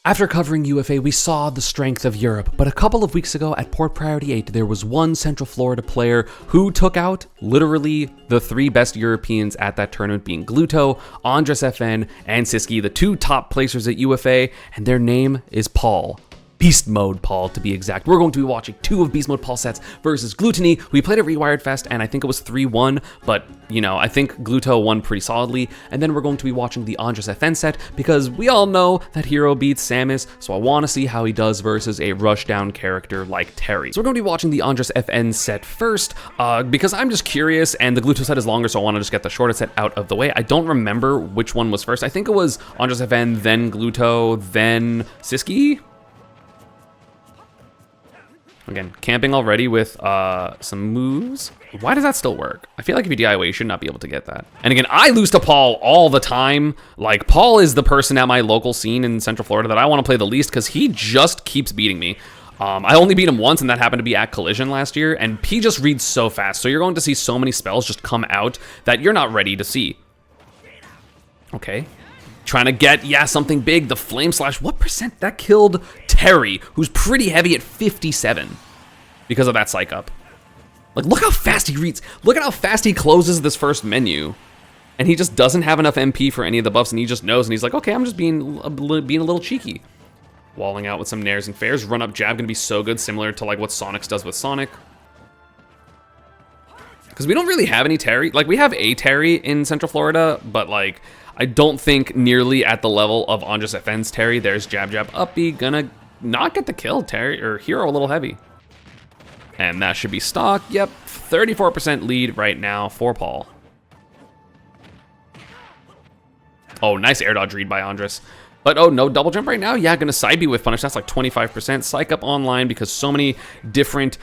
After covering UFA, we saw the strength of Europe, but a couple of weeks ago at Port Priority 8, there was one Central Florida player who took out literally the three best Europeans at that tournament, being Gluto, Andres FN, and Siski, the two top placers at UFA, and their name is Paul. Beast Mode Paul, to be exact. We're going to be watching two of Beast Mode Paul sets versus Glutony. We played at Rewired Fest, and I think it was 3-1, but, you know, I think Gluto won pretty solidly. And then we're going to be watching the Andres FN set, because we all know that Hero beats Samus, so I want to see how he does versus a rushdown character like Terry. So we're going to be watching the Andres FN set first, because I'm just curious, and the Gluto set is longer, so I want to just get the shorter set out of the way. I don't remember which one was first. I think it was Andres FN, then Gluto, then Siski? Again, camping already with some moves. Why does that still work? I feel like if you DIY, you should not be able to get that. And again, I lose to Paul all the time. Like, Paul is the person at my local scene in Central Florida that I want to play the least because he just keeps beating me. I only beat him once, and that happened to be at Collision last year, and he just reads so fast. So you're going to see so many spells just come out that you're not ready to see. Okay. Trying to get, yeah, something big. The Flame Slash. What percent? That killed Terry, who's pretty heavy at 57 because of that psych up. Like, look how fast he reads. Look at how fast he closes this first menu. And he just doesn't have enough MP for any of the buffs, and he just knows, and he's like, okay, I'm just being a little cheeky. Walling out with some nairs and fairs. Run up jab, gonna be so good, similar to like what Sonic's does with Sonic. Because we don't really have any Terry. Like, we have a Terry in Central Florida, but like, I don't think nearly at the level of Andres FN's Terry. There's jab, jab, up B, gonna not get the kill. Terry, or Hero a little heavy. And that should be stock. Yep, 34% lead right now for Paul. Oh, nice air dodge read by Andres. But, oh, no double jump right now? Yeah, gonna side B with punish. That's like 25%. Psych up online because so many different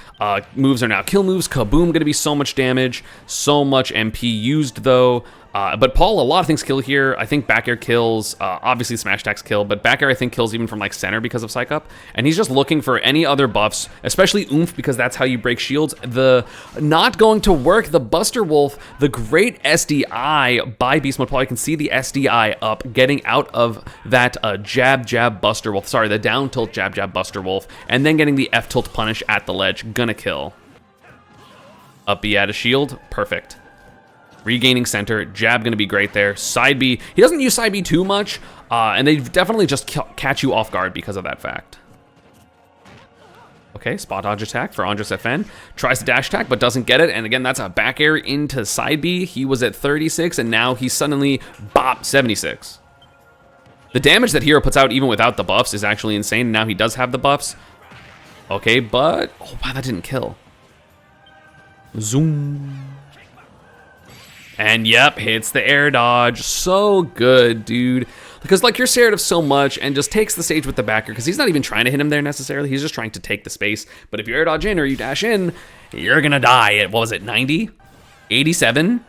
moves are now kill moves. Kaboom, gonna be so much damage. So much MP used, though. But Paul, a lot of things kill here. I think back air kills, obviously smash attacks kill, but back air I think kills even from like center because of psych up. And he's just looking for any other buffs, especially oomph, because that's how you break shields. The not going to work, the Buster Wolf, the great SDI by BeastModePaul. You can see the SDI up, getting out of that jab, jab, Buster Wolf. Sorry, the down tilt, jab, jab, Buster Wolf. And then getting the F tilt punish at the ledge. Gonna kill. Up B at a shield. Perfect. Regaining center, jab gonna be great there. Side B, he doesn't use side B too much, and they definitely just catch you off guard because of that fact. Okay, spot dodge attack for Andres FN. Tries to dash attack, but doesn't get it, and again, that's a back air into side B. He was at 36, and now he's suddenly, bop, 76. The damage that Hero puts out even without the buffs is actually insane. Now he does have the buffs. Okay, but, oh wow, that didn't kill. Zoom. And yep, hits the air dodge. So good, dude. Because like you're scared of so much and just takes the stage with the backer because he's not even trying to hit him there necessarily. He's just trying to take the space. But if you air dodge in or you dash in, you're gonna die at, what was it, 90? 87?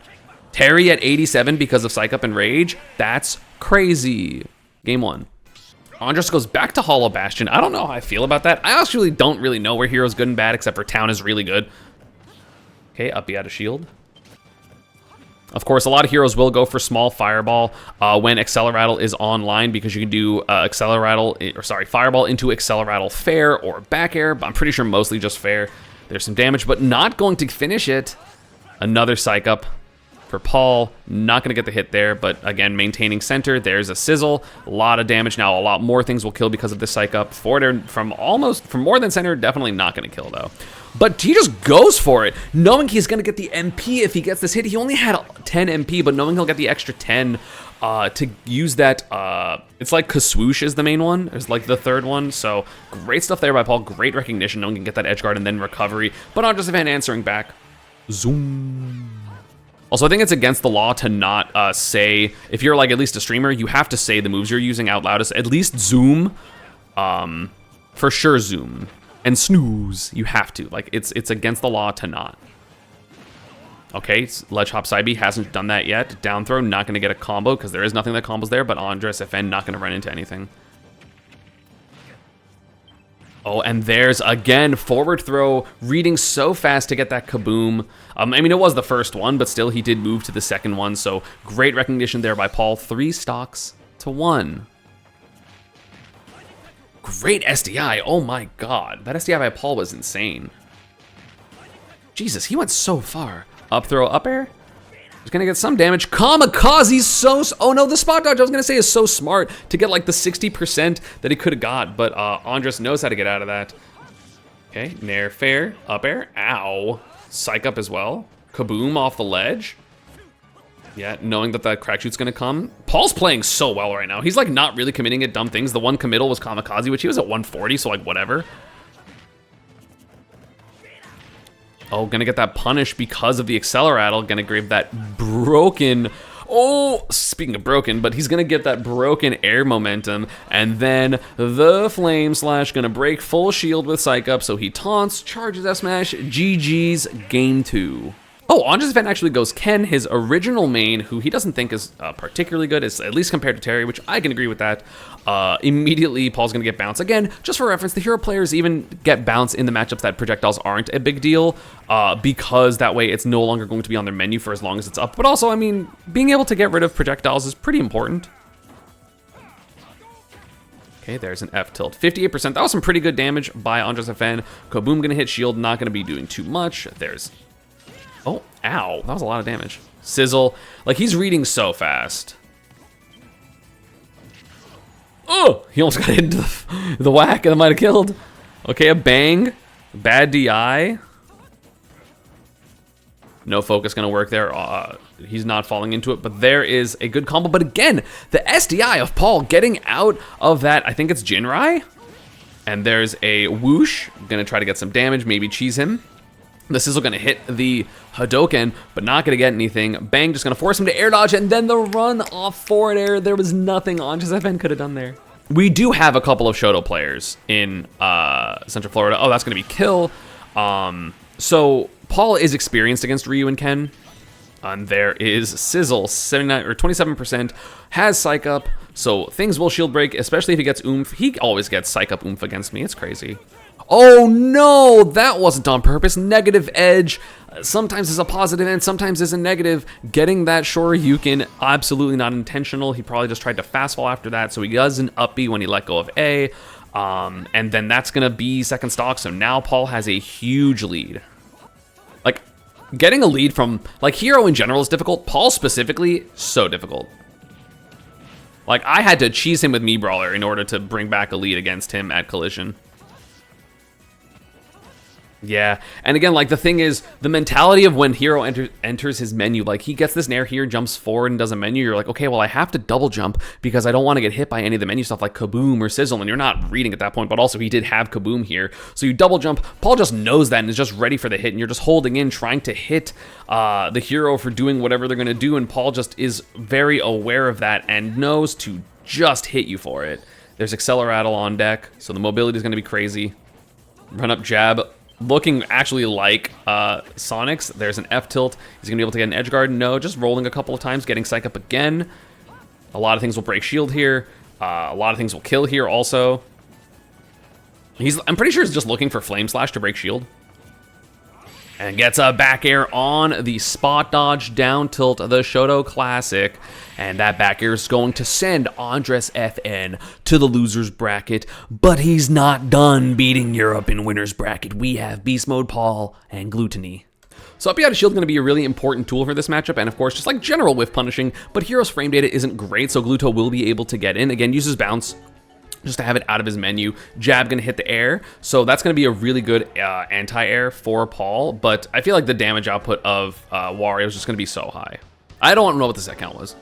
Terry at 87 because of Psych Up and Rage? That's crazy. Game one. Andres goes back to Hollow Bastion. I don't know how I feel about that. I actually don't really know where Hero's good and bad except for Town is really good. Okay, up B out of shield. Of course, a lot of heroes will go for small fireball when Acceleratle is online because you can do Fireball into Acceleratle fair or back air, but I'm pretty sure mostly just fair. There's some damage, but not going to finish it. Another psych up for Paul. Not going to get the hit there, but again, maintaining center. There's a sizzle. A lot of damage now. A lot more things will kill because of this psych up. Forward from more than center, definitely not going to kill though. But he just goes for it, knowing he's going to get the MP if he gets this hit. He only had 10 MP, but knowing he'll get the extra 10 to use that. It's like Kaswoosh is the main one. It's like the third one. So great stuff there by Paul. Great recognition. No one can get that edge guard and then recovery. But Andres FN answering back. Zoom. Also, I think it's against the law to not say, if you're like at least a streamer, you have to say the moves you're using out loud. At least zoom. For sure zoom. And snooze, you have to. Like, it's against the law to not. Okay, ledge hop side B, hasn't done that yet. Down throw, not going to get a combo because there is nothing that combos there, but Andres FN not going to run into anything. Oh, and there's, again, forward throw, reading so fast to get that kaboom. I mean, it was the first one, but still he did move to the second one, so great recognition there by Paul. 3 stocks to 1. Great SDI. Oh my god. That SDI by Paul was insane. Jesus, he went so far. Up throw, up air. He's gonna get some damage. Kamikaze's so... Oh no, the spot dodge I was gonna say is so smart to get like the 60% that he could have got, but Andres knows how to get out of that. Okay, nair fair, up air, ow. Psych up as well. Kaboom off the ledge. Yeah, knowing that that crack shoot's gonna come. Paul's playing so well right now. He's like not really committing at dumb things. The one committal was Kamikaze, which he was at 140, so like whatever. Oh, gonna get that punish because of the Accelerattle. Gonna grab that broken... Oh, speaking of broken, but he's gonna get that broken air momentum, and then the Flame Slash gonna break full shield with Psych Up, so he taunts, charges F Smash, GG's, game 2. Oh, Andres Event actually goes Ken, his original main, who he doesn't think is particularly good, is at least compared to Terry, which I can agree with that. Immediately, Paul's gonna get bounce. Again, just for reference, the hero players even get bounce in the matchups that projectiles aren't a big deal, because that way it's no longer going to be on their menu for as long as it's up. But also, I mean, being able to get rid of projectiles is pretty important. Okay, there's an F tilt. 58%, that was some pretty good damage by Andres FN. Kaboom gonna hit shield, not gonna be doing too much. There's... Oh, ow, that was a lot of damage. Sizzle, like he's reading so fast. Oh, he almost got into the whack and it might have killed. Okay, a bang, bad DI. No focus gonna work there. He's not falling into it, but there is a good combo. But again, the SDI of Paul getting out of that, I think it's Jinrai. And there's a whoosh, gonna try to get some damage, maybe cheese him. The Sizzle gonna hit the Hadoken, but not gonna get anything. Bang, just gonna force him to air dodge, and then the run off forward air. There was nothing Andres FN could have done there. We do have a couple of Shoto players in Central Florida. Oh, that's gonna be Kill. So Paul is experienced against Ryu and Ken. And there is Sizzle, 79 or 27%, has Psych Up, so things will shield break, especially if he gets Oomph. He always gets Psych Up Oomph against me, it's crazy. Oh no, that wasn't on purpose. Negative edge sometimes is a positive and sometimes is a negative. Getting that Shoryuken, absolutely not intentional. He probably just tried to fast fall after that, so he does an up B when he let go of A. And then that's gonna be second stock, so now Paul has a huge lead. Like, getting a lead from, like, hero in general is difficult. Paul specifically, so difficult. Like, I had to cheese him with Mii Brawler in order to bring back a lead against him at Collision. Yeah, and again, like, the thing is, the mentality of when hero enters his menu, like, he gets this nair here, jumps forward and does a menu, you're like, okay, well, I have to double jump because I don't want to get hit by any of the menu stuff like Kaboom or Sizzle, and you're not reading at that point, but also he did have Kaboom here, so you double jump. Paul just knows that and is just ready for the hit, and you're just holding in, trying to hit the hero for doing whatever they're going to do, and Paul just is very aware of that and knows to just hit you for it. There's Accelerattle on deck, so the mobility is going to be crazy. Run up jab. Looking actually like Sonic's. There's an F tilt. He's gonna be able to get an edge guard. No, just rolling a couple of times, getting Psych Up again. A lot of things will break shield here. A lot of things will kill here also. I'm pretty sure he's just looking for Flame Slash to break shield. And gets a back air on the spot dodge down tilt, the Shoto Classic. And that back air is going to send Andres FN to the loser's bracket. But he's not done beating Europe in winner's bracket. We have BeastModePaul and Gluttony. So up out of shield is going to be a really important tool for this matchup, and of course, just like general whiff punishing, but Hero's frame data isn't great, so Gluto will be able to get in. Again, uses bounce just to have it out of his menu. Jab gonna hit the air, so that's gonna be a really good anti-air for Paul, but I feel like the damage output of Wario is just gonna be so high. I don't know what the set count was.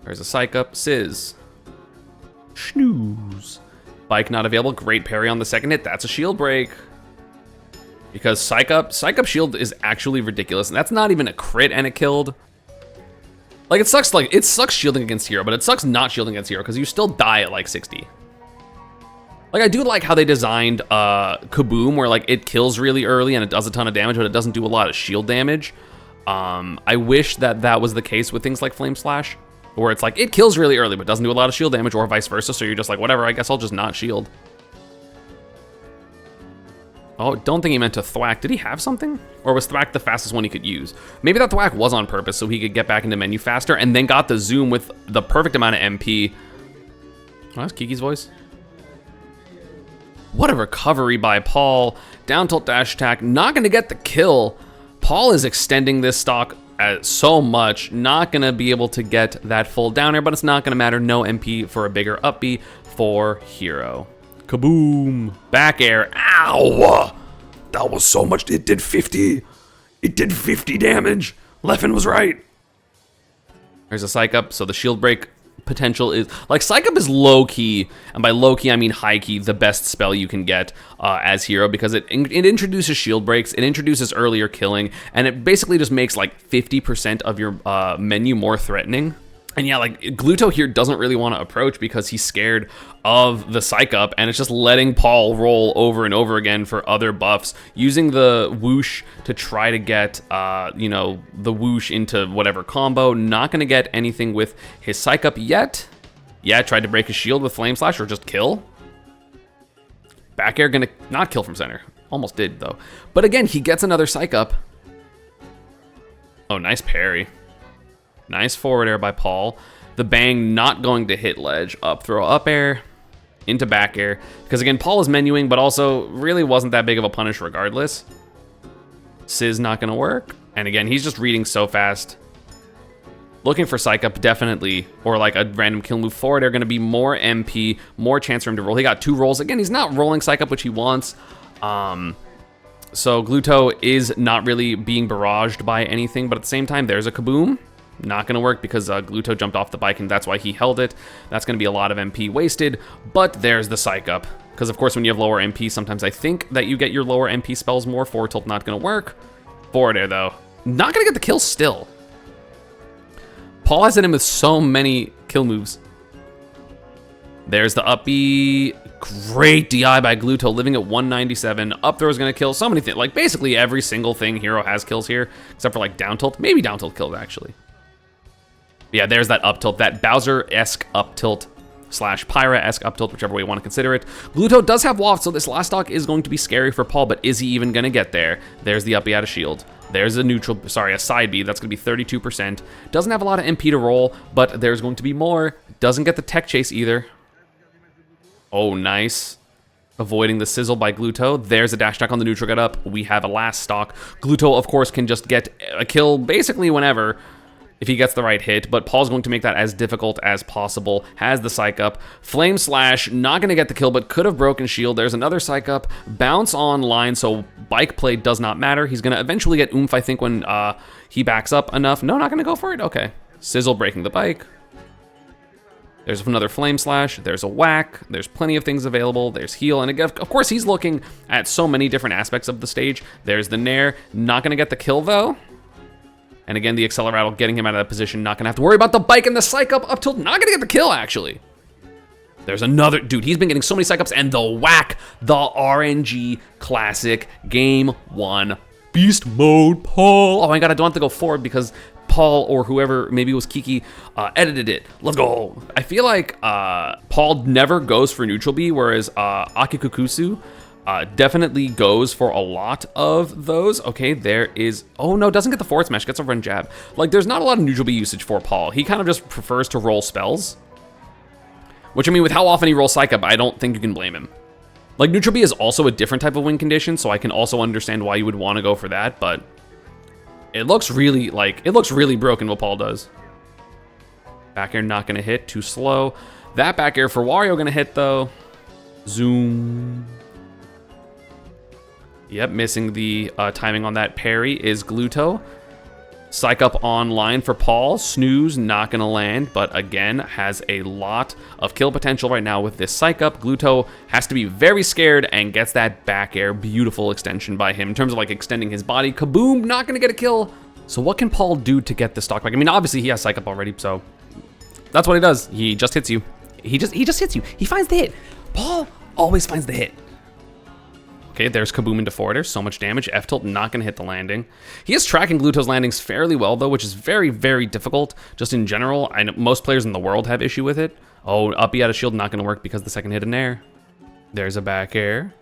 There's a Psych Up, Sizz. Snooze. Bike not available, great parry on the second hit, that's a shield break. Because Psych Up shield is actually ridiculous, and that's not even a crit and it killed. Like, it sucks shielding against hero, but it sucks not shielding against hero because you still die at like 60. Like, I do like how they designed Kaboom, where like it kills really early and it does a ton of damage, but it doesn't do a lot of shield damage. I wish that was the case with things like Flame Slash, where it's like it kills really early but doesn't do a lot of shield damage, or vice versa, so you're just like, whatever, I guess I'll just not shield. Oh, don't think he meant to thwack. Did he have something? Or was thwack the fastest one he could use? Maybe that thwack was on purpose so he could get back into menu faster and then got the zoom with the perfect amount of MP. Oh, that's Kiki's voice. What a recovery by Paul. Down tilt dash attack, not gonna get the kill. Paul is extending this stock so much, not gonna be able to get that full down air, but it's not gonna matter. No MP for a bigger up B for Hero. Kaboom! Back air, ow! That was so much, it did 50. It did 50 damage. Leffen was right. There's a psych up, so the shield break potential is, like, psych up is low key, and by low key I mean high key, the best spell you can get as Hero, because it introduces shield breaks, it introduces earlier killing, and it basically just makes like 50% of your menu more threatening. And yeah, like, Gluto here doesn't really want to approach because he's scared of the psych up, and it's just letting Paul roll over and over again for other buffs, using the whoosh to try to get, you know, the whoosh into whatever combo. Not going to get anything with his psych up yet. Yeah, tried to break his shield with Flame Slash or just kill. Back air going to not kill from center. Almost did, though. But again, he gets another psych up. Oh, nice parry. Nice forward air by Paul. The bang not going to hit ledge. Up throw, up air, into back air. Because again, Paul is menuing, but also really wasn't that big of a punish regardless. Sizz not gonna work. And again, he's just reading so fast. Looking for psych up, definitely. Or like a random kill move forward air, gonna be more MP, more chance for him to roll. He got 2 rolls. Again, he's not rolling psych up, which he wants. So Gluto is not really being barraged by anything, but at the same time, there's a kaboom. Not going to work because Gluto jumped off the bike, and that's why he held it. That's going to be a lot of MP wasted, but there's the psych up. Because, of course, when you have lower MP, sometimes I think that you get your lower MP spells more. Forward tilt not going to work. Forward air, though. Not going to get the kill still. Paul has hit him with so many kill moves. There's the up B. Great DI by Gluto, living at 197. Up throw is going to kill so many things. Like, basically every single thing Hero has kills here, except for, like, down tilt. Maybe down tilt kills, actually. Yeah, there's that up tilt, that Bowser-esque up tilt slash Pyra-esque up tilt, whichever way you want to consider it. Gluto does have waft, so this last stock is going to be scary for Paul, but is he even going to get there? There's the up B out of shield. There's a a side B, that's going to be 32%. Doesn't have a lot of MP to roll, but there's going to be more. Doesn't get the tech chase either. Oh, nice. Avoiding the sizzle by Gluto. There's a dash attack on the neutral get up. We have a last stock. Gluto, of course, can just get a kill basically whenever, if he gets the right hit, but Paul's going to make that as difficult as possible. Has the psych up. Flame Slash, not going to get the kill, but could have broken shield. There's another psych up. Bounce on line, so bike play does not matter. He's going to eventually get oomph, I think, when he backs up enough. No, not going to go for it? Okay. Sizzle breaking the bike. There's another Flame Slash. There's a whack. There's plenty of things available. There's heal. And again, of course, he's looking at so many different aspects of the stage. There's the Nair. Not going to get the kill, though. And again, the Acceleratle getting him out of that position. Not going to have to worry about the bike and the psych up tilt. Not going to get the kill, actually. There's another. Dude, he's been getting so many psych ups. And the whack. The RNG classic game 1. Beast mode, Paul. Oh my god, I don't have to go forward because Paul or whoever, maybe it was Kiki, edited it. Let's go. I feel like Paul never goes for neutral B, whereas Akikukusu definitely goes for a lot of those. Okay, there is, oh no, doesn't get the forward smash, gets a run jab. Like, there's not a lot of neutral B usage for Paul. He kind of just prefers to roll spells. Which, I mean, with how often he rolls Psych Up, I don't think you can blame him. Like, neutral B is also a different type of win condition, so I can also understand why you would want to go for that, but it looks really, like, it looks really broken what Paul does. Back air not gonna hit, too slow. That back air for Wario gonna hit, though. Zoom. Yep, missing the timing on that parry is Gluto. Psych Up online for Paul. Snooze, not gonna land, but again, has a lot of kill potential right now with this Psych Up. Gluto has to be very scared and gets that back air. Beautiful extension by him in terms of like extending his body. Kaboom, not gonna get a kill. So what can Paul do to get the stock back? I mean, obviously he has Psych Up already, so that's what he does. He just hits you. He just hits you. He finds the hit. Paul always finds the hit. Okay, there's Kaboom into forward air, so much damage. F-tilt not gonna hit the landing. He is tracking Gluto's landings fairly well though, which is very, very difficult. Just in general, I know most players in the world have issue with it. Oh, up B out of shield, not gonna work because the second hit in air. There's a back air.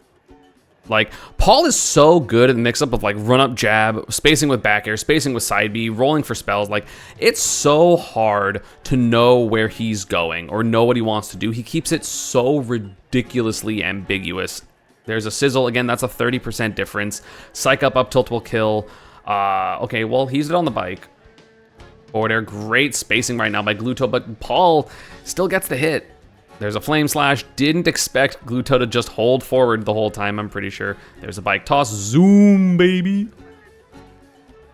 Like, Paul is so good at the mix-up of, like, run-up jab, spacing with back air, spacing with side B, rolling for spells. Like, it's so hard to know where he's going or know what he wants to do. He keeps it so ridiculously ambiguous. There's a sizzle. Again, that's a 30% difference. Psych up tilt will kill. Okay, well, he's on the bike. Forward air, great spacing right now by Gluto, but Paul still gets the hit. There's a flame slash. Didn't expect Gluto to just hold forward the whole time, I'm pretty sure. There's a bike toss. Zoom, baby.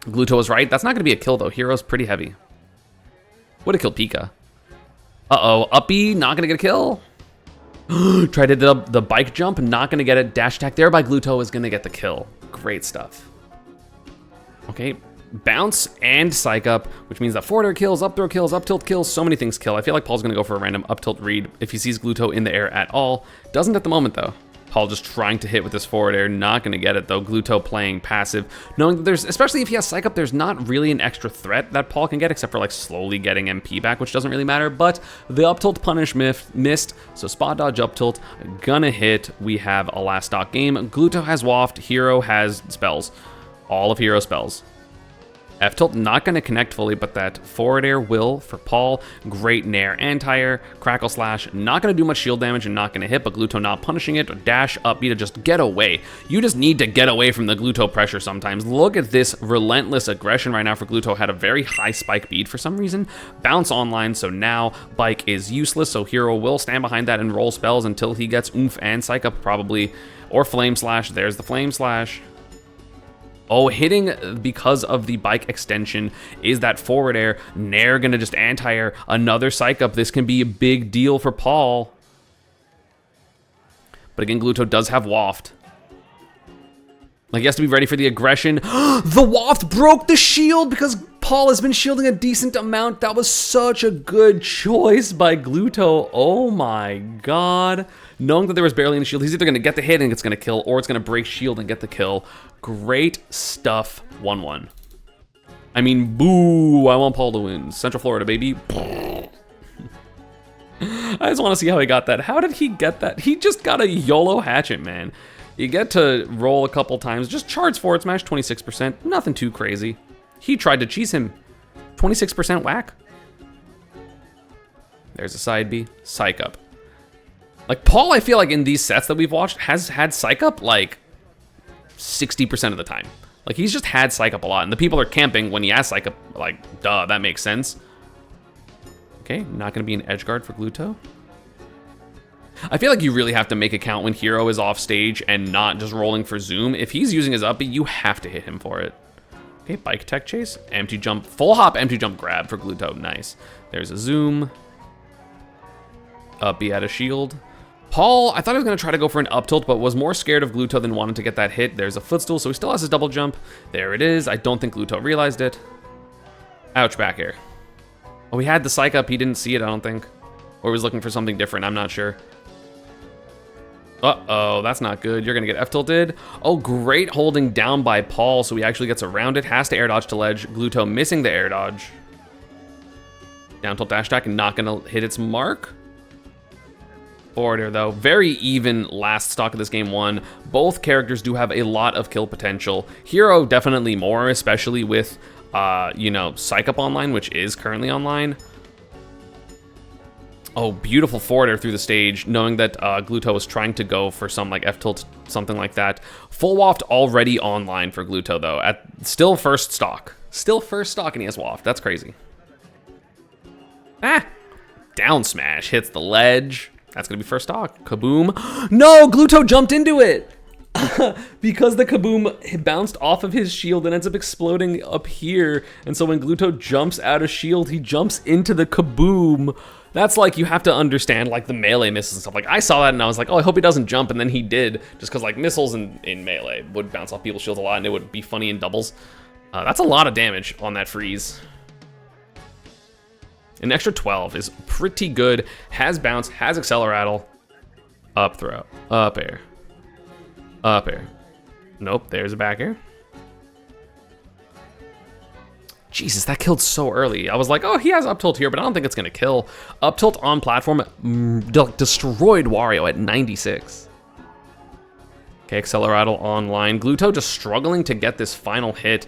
Gluto was right. That's not going to be a kill, though. Hero's pretty heavy. Would have killed Pika. Uh-oh. Uppy, not going to get a kill. Tried to do the bike jump, not going to get it. Dash attack there by Gluto is going to get the kill. Great stuff. Okay. Bounce and psych up, which means that forward air kills, up throw kills, up tilt kills, so many things kill. I feel like Paul's gonna go for a random up tilt read if he sees Gluto in the air at all. Doesn't at the moment though. Paul just trying to hit with this forward air, not gonna get it though. Gluto playing passive, knowing that there's, especially if he has psych up, there's not really an extra threat that Paul can get except for like slowly getting MP back, which doesn't really matter, but the up tilt punish missed, so spot dodge up tilt, gonna hit. We have a last stock game. Gluto has waft, Hero has spells. All of Hero spells. F-tilt not going to connect fully, but that forward air will for Paul. Great nair anti-air. Crackle slash, not going to do much shield damage and not going to hit, but Gluto not punishing it. Dash up B to just get away. You just need to get away from the Gluto pressure sometimes. Look at this relentless aggression right now for Gluto. Had a very high spike beat for some reason. Bounce online, so now bike is useless, so Hero will stand behind that and roll spells until he gets oomph and psych up probably. Or flame slash. There's the flame slash. Oh, hitting because of the bike extension is that forward air. Nair gonna just anti-air. Another psych up. This can be a big deal for Paul. But again, Gluto does have waft. Like, he has to be ready for the aggression. The waft broke the shield because Paul has been shielding a decent amount. That was such a good choice by Gluto. Oh my god. Knowing that there was barely any shield, he's either going to get the hit and it's going to kill, or it's going to break shield and get the kill. Great stuff. 1-1. I mean, boo. I want Paul to win. Central Florida, baby. I just want to see how he got that. How did he get that? He just got a YOLO hatchet, man. You get to roll a couple times. Just charge forward smash, 26%. Nothing too crazy. He tried to cheese him. 26% whack. There's a side B. Psych up. Like, Paul, I feel like in these sets that we've watched, has had psych up, like, 60% of the time. Like, he's just had psych up a lot, and the people are camping when he has psych up. Like, duh, that makes sense. Okay, not going to be an edge guard for Gluto. I feel like you really have to make a count when Hero is off stage and not just rolling for zoom. If he's using his up B, you have to hit him for it. Okay, bike tech chase, empty jump, full hop, empty jump grab for Gluto. Nice. There's a zoom. Up B at a shield. Paul, I thought he was going to try to go for an up tilt, but was more scared of Gluto than wanted to get that hit. There's a footstool, so he still has his double jump. There it is. I don't think Gluto realized it. Ouch, back air. Oh, he had the psych up. He didn't see it, I don't think. Or he was looking for something different. I'm not sure. Uh-oh, that's not good. You're going to get F-tilted. Oh, great holding down by Paul, so he actually gets around it. Has to air dodge to ledge. Gluto missing the air dodge. Down tilt dash attack and not going to hit its mark. Forward air, though. Very even last stock of this game one. Both characters do have a lot of kill potential. Hero definitely more, especially with, you know, Psych Up online, which is currently online. Oh, beautiful forward air through the stage, knowing that Gluto was trying to go for some like F-tilt, something like that. Full waft already online for Gluto, though. Still first stock. Still first stock, and he has waft. That's crazy. Ah! Down smash hits the ledge. That's going to be first stock. Kaboom. No! Gluto jumped into it! Because the Kaboom bounced off of his shield and ends up exploding up here. And so when Gluto jumps out of shield, he jumps into the Kaboom. That's like, you have to understand like the melee missiles and stuff. Like, I saw that and I was like, oh, I hope he doesn't jump, and then he did, just because like missiles in melee would bounce off people's shields a lot and it would be funny in doubles. That's a lot of damage on that freeze. An extra 12 is pretty good. Has bounce, has accelerattle. Up throw, up air, up air. Nope, there's a back air. Jesus, that killed so early. I was like, oh, he has up tilt here, but I don't think it's gonna kill. Up tilt on platform destroyed Wario at 96. Okay, Acceleratle online. Gluto just struggling to get this final hit.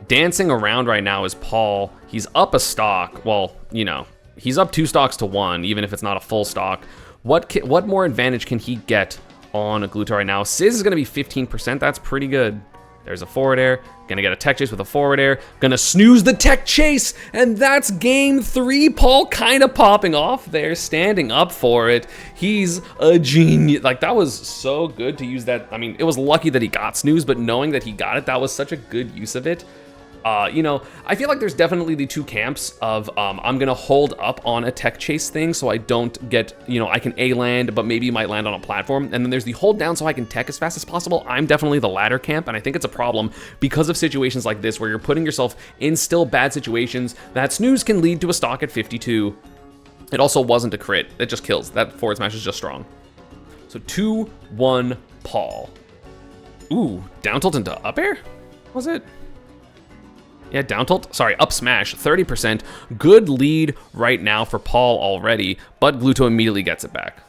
Dancing around right now is Paul. He's up a stock. Well, you know, he's up 2 stocks to 1, even if it's not a full stock. What more advantage can he get on Gluto right now? Sizz is going to be 15%. That's pretty good. There's a forward air. Gonna get a tech chase with a forward air. Gonna snooze the tech chase. And that's game 3. Paul kind of popping off there, standing up for it. He's a genius. Like, that was so good to use that. I mean, it was lucky that he got snooze, but knowing that he got it, that was such a good use of it. You know, I feel like there's definitely the 2 camps of I'm gonna hold up on a tech chase thing so I don't get, you know, I can A land, but maybe you might land on a platform. And then there's the hold down so I can tech as fast as possible. I'm definitely the latter camp, and I think it's a problem because of situations like this where you're putting yourself in still bad situations. That snooze can lead to a stock at 52. It also wasn't a crit. It just kills. That forward smash is just strong. So 2-1 Paul. Ooh, down tilt into up air? Was it? Yeah, down tilt, sorry, up smash, 30%. Good lead right now for Paul already, but Gluto immediately gets it back.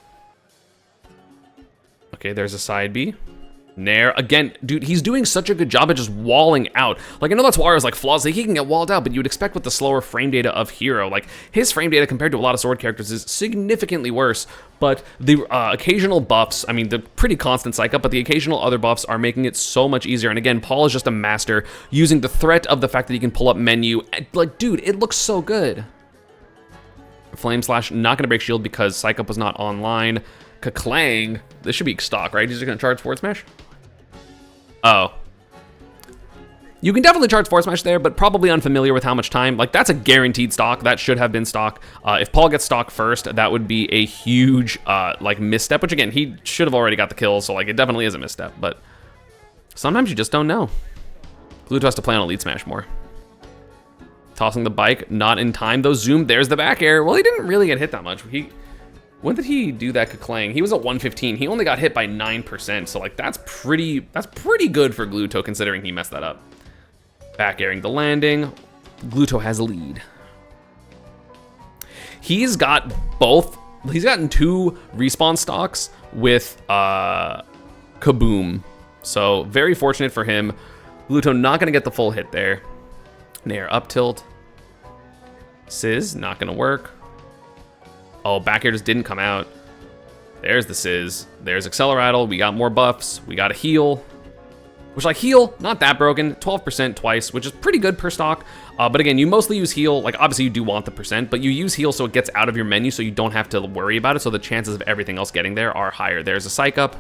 Okay, there's a side B. Nair, again, dude, he's doing such a good job at just walling out. Like, I know that's Wario's like flaws, like he can get walled out, but you would expect with the slower frame data of Hero, like his frame data compared to a lot of sword characters is significantly worse, but the occasional buffs, I mean, the pretty constant psych up, but the occasional other buffs are making it so much easier. And again, Paul is just a master using the threat of the fact that he can pull up menu. Like, dude, it looks so good. Flame Slash, not gonna break shield because psych up was not online. Kaklang, this should be stock, right? He's just gonna charge forward smash? Oh. You can definitely charge forward smash there, but probably unfamiliar with how much time. Like, that's a guaranteed stock. That should have been stock. If Paul gets stock first, that would be a huge, like, misstep, which, again, he should have already got the kill, so, like, it definitely is a misstep, but sometimes you just don't know. Gluto has to play on Elite Smash more. Tossing the bike, not in time, though. Zoom, there's the back air. Well, he didn't really get hit that much. When did he do that Kaklang? He was at 115. He only got hit by 9%, so like that's pretty good for Gluto considering he messed that up. Back airing the landing. Gluto has a lead. He's got both. He's gotten 2 respawn stocks with Kaboom. So very fortunate for him. Gluto not gonna get the full hit there. Nair up tilt. Sizz, not gonna work. Oh, back air just didn't come out. There's the Sizz. There's Acceleratle. We got more buffs. We got a heal. Which, like, heal, not that broken. 12% twice, which is pretty good per stock. But again, you mostly use heal. Like, obviously you do want the percent, but you use heal so it gets out of your menu so you don't have to worry about it. So the chances of everything else getting there are higher. There's a psych up.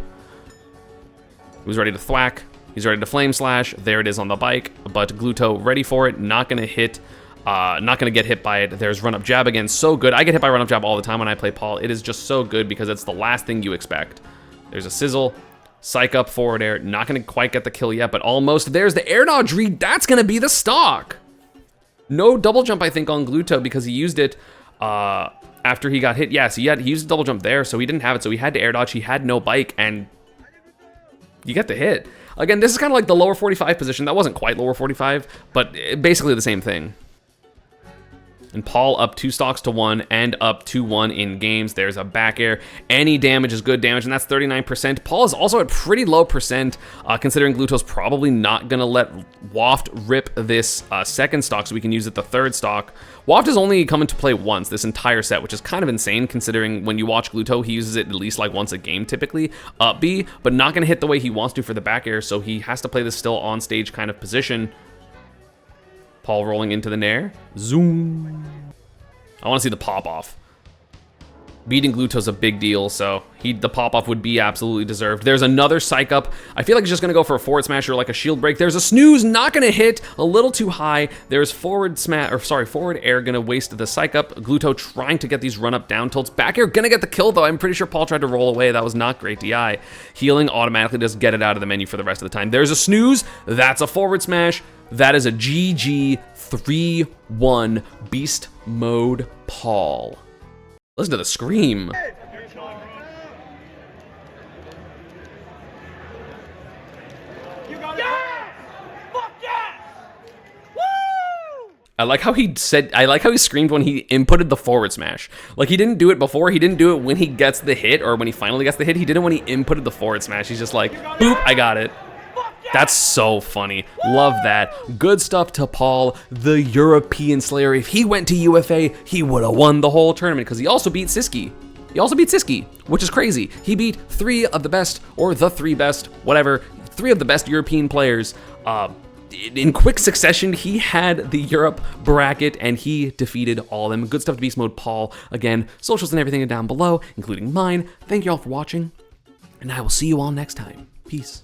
Who's ready to thwack? He's ready to flame slash. There it is on the bike. But Gluto ready for it. Not going to hit. Not going to get hit by it. There's run-up jab again. So good. I get hit by run-up jab all the time when I play Paul. It is just so good because it's the last thing you expect. There's a sizzle. Psych up, forward air. Not going to quite get the kill yet, but almost. There's the air dodge read. That's going to be the stock. No double jump, I think, on Gluto because he used it after he got hit. Yes, he used a double jump there, so he didn't have it. So he had to air dodge. He had no bike, and you get the hit. Again, this is kind of like the lower 45 position. That wasn't quite lower 45, but basically the same thing. And Paul up 2 stocks to 1 and up 2-1 in games. There's a back air. Any damage is good damage, and that's 39%. Paul is also at pretty low percent, considering Gluto's probably not going to let Waft rip this second stock, so we can use it the third stock. Waft has only come into play once this entire set, which is kind of insane, considering when you watch Gluto, he uses it at least like once a game typically. Up B, but not going to hit the way he wants to for the back air, so he has to play this still on stage kind of position. Paul rolling into the Nair. Zoom. I want to see the pop-off. Beating Gluto's a big deal, so the pop-off would be absolutely deserved. There's another psych up. I feel like he's just going to go for a forward smash or like a shield break. There's a snooze, not going to hit, a little too high. There's forward air going to waste the psych up. Gluto trying to get these run-up down tilts. Back air going to get the kill, though. I'm pretty sure Paul tried to roll away. That was not great DI. Healing automatically does get it out of the menu for the rest of the time. There's a snooze. That's a forward smash. That is a GG 3-1 Beast Mode Paul. Listen to the scream. I like how he screamed when he inputted the forward smash. Like, he didn't do it before. He didn't do it when he gets the hit or when he finally gets the hit. He did it when he inputted the forward smash. He's just like, boop, I got it. That's so funny. Love that. Good stuff to Paul, the European Slayer. If he went to UFA, he would have won the whole tournament because he also beat Siski. Which is crazy. He beat 3 of the best, or the 3 best, whatever, 3 of the best European players. In quick succession, he had the Europe bracket, and he defeated all of them. Good stuff to Beast Mode Paul. Again, socials and everything are down below, including mine. Thank you all for watching, and I will see you all next time. Peace.